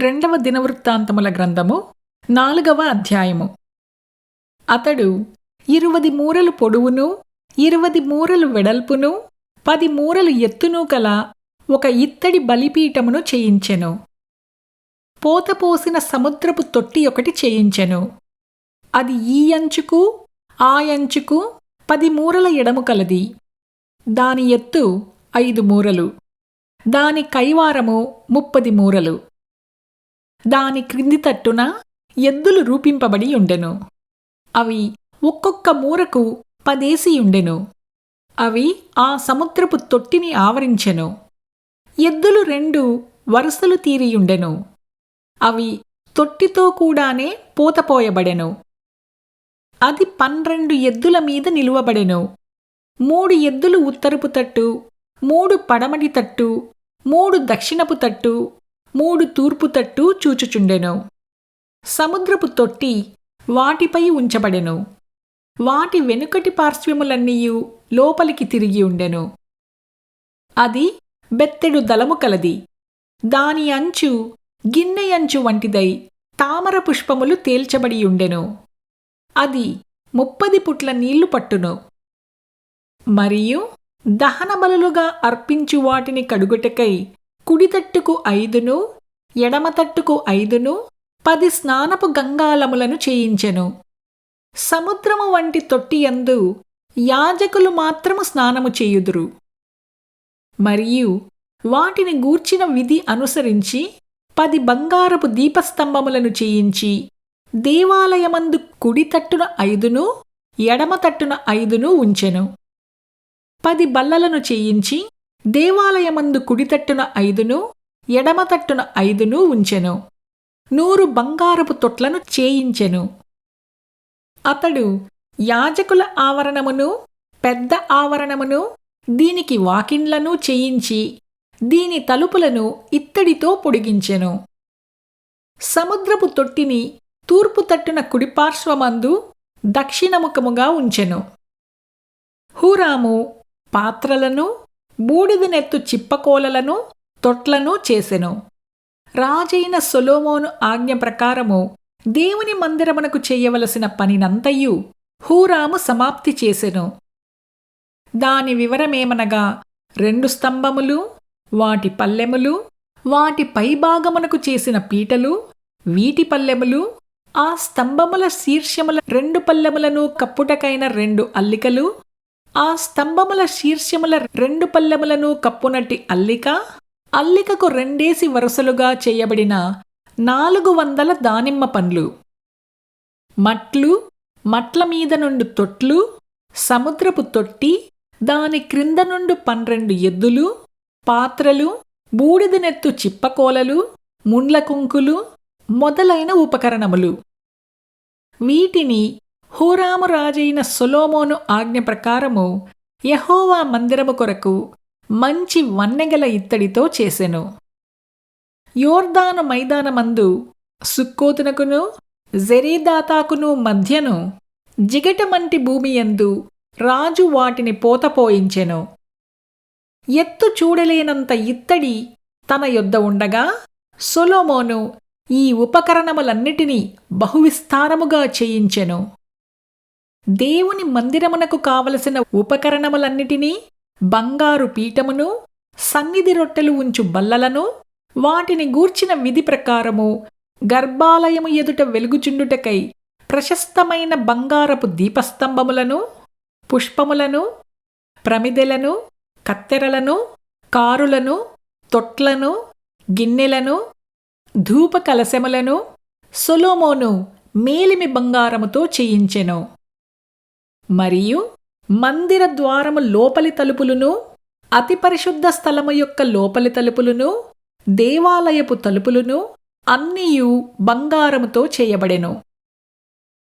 రెండవ దినవృత్తాంతముల గ్రంథము 4వ అధ్యాయము. అతడు 20 మూరలు పొడవును 20 మూరలు వెడల్పును 10 మూరలు ఎత్తును కల ఒక ఇత్తడి బలిపీఠమును చేయించెను. పోతపోసిన సముద్రపు తొట్టి ఒకటి చేయించెను. అది ఈ అంచుకు ఆ అంచుకు 10 మూరల ఎడము కలది. దాని ఎత్తు 5 మూరలు, దాని కైవారము 30 మూరలు. దాని క్రింది తట్టున ఎద్దులు రూపింపబడి ఉండెను. అవి ఒక్కొక్క మూరకు 10 ఉండెను. అవి ఆ సముద్రపు తొట్టిని ఆవరించెను. ఎద్దులు 2 వరుసలు తీరియుండెను. అవి తొట్టితో కూడానే పోతపోయబడెను. అది 12 ఎద్దుల మీద నిలువబడెను. 3 ఎద్దులు ఉత్తరపు తట్టు, 3 పడమటి తట్టు, 3 దక్షిణపు తట్టు, 3 తూర్పు తట్టు చూచుచుండెను. సముద్రపు తొట్టి వాటిపై ఉంచబడెను. వాటి వెనుకటి పార్శ్వములన్నీయు లోపలికి తిరిగి ఉండెను. అది బెత్తెడు దళము కలది. దాని అంచు గిన్నె అంచు వంటిదై తామర పుష్పములు తేల్చబడి ఉండెను. అది 30 పుట్ల నీళ్లు పట్టును. మరియు దహన బలులుగా అర్పించు వాటిని కడుగుటకై కుడితట్టుకు 5ను ఎడమతట్టుకు 5ను 10 స్నానపు గంగాళములను చేయించెను. సముద్రము వంటి తొట్టియందు యాజకులు మాత్రము స్నానము చేయుదురు. మరియు వాటిని గూర్చిన విధి అనుసరించి 10 బంగారపు దీపస్తంభములను చేయించి దేవాలయమందు కుడితట్టున 5ను ఎడమతట్టున 5ను ఉంచెను. 10 బల్లలను చేయించి దేవాలయమందు కుడితట్టున 5ను ఎడమతట్టున 5ను ఉంచెను. 100 బంగారపు తొట్లను చేయించెను. అతడు యాజకుల ఆవరణమును పెద్ద ఆవరణమును దీనికి వాకిండ్లను చేయించి దీని తలుపులను ఇత్తడితో పొడిగించెను. సముద్రపు తొట్టిని తూర్పు తట్టున కుడిపార్శ్వమందు దక్షిణముఖముగా ఉంచెను. హూరాము పాత్రలను బూడిదనెత్తు చిప్పకోలలను తొట్లను చేసెను. రాజైన సొలొమోను ఆజ్ఞ ప్రకారము దేవుని మందిరమునకు చేయవలసిన పనినంతయు హూరాము సమాప్తి చేసెను. దాని వివరమేమనగా 2 స్తంభములు, వాటి పల్లెములు, వాటి పైభాగమునకు చేసిన పీటలు, వీటి పల్లెములు, ఆ స్తంభముల శీర్షముల 2 పల్లెములను కప్పుటకైన 2 అల్లికలు, ఆ స్తంభముల శీర్షముల 2 పల్లెములను కప్పునట్టి అల్లిక, అల్లికకు 2 వరుసలుగా చేయబడిన 400 దానిమ్మ పండ్లు, మట్లు, మట్ల మీద నుండి తొట్లు, సముద్రపు తొట్టి, దాని క్రింద నుండి 12 ఎద్దులు, పాత్రలు, బూడిదనెత్తు చిప్పకోలలు, ముండ్ల కుంకులు మొదలైన ఉపకరణములు. వీటిని హూరాము రాజైన సొలొమోను ఆజ్ఞ ప్రకారము యెహోవా మందిరము కొరకు మంచి వన్నెగల ఇత్తడితో చేసెను. యోర్దాను మైదానమందు సుక్కోతునకును జెరేదాతాకును మధ్యను జిగటమంటి భూమియందు రాజు వాటిని పోతపోయించెను. ఎత్తు చూడలేనంత ఇత్తడి తన యొద్ద ఉండగా సొలొమోను ఈ ఉపకరణములన్నిటినీ బహువిస్తారముగా చేయించెను. దేవుని మందిరమునకు కావలసిన ఉపకరణములన్నిటినీ, బంగారు పీఠమును, సన్నిధి రొట్టెలు ఉంచు బల్లలను, వాటిని గూర్చిన విధి ప్రకారము గర్భాలయము ఎదుట వెలుగుచుండుటకై ప్రశస్తమైన బంగారపు దీపస్తంభములను, పుష్పములను, ప్రమిదెలను, కత్తెరలను, కారులను, తొట్లను, గిన్నెలను, ధూప కలశములను సొలొమోను మేలిమి బంగారముతో చేయించెను. మరియు మందిర ద్వారము లోపలి తలుపులను, అతి పరిశుద్ధ స్థలము యొక్క లోపలి తలుపులను, దేవాలయపు తలుపులను అన్నీయు బంగారముతో చేయబడెను.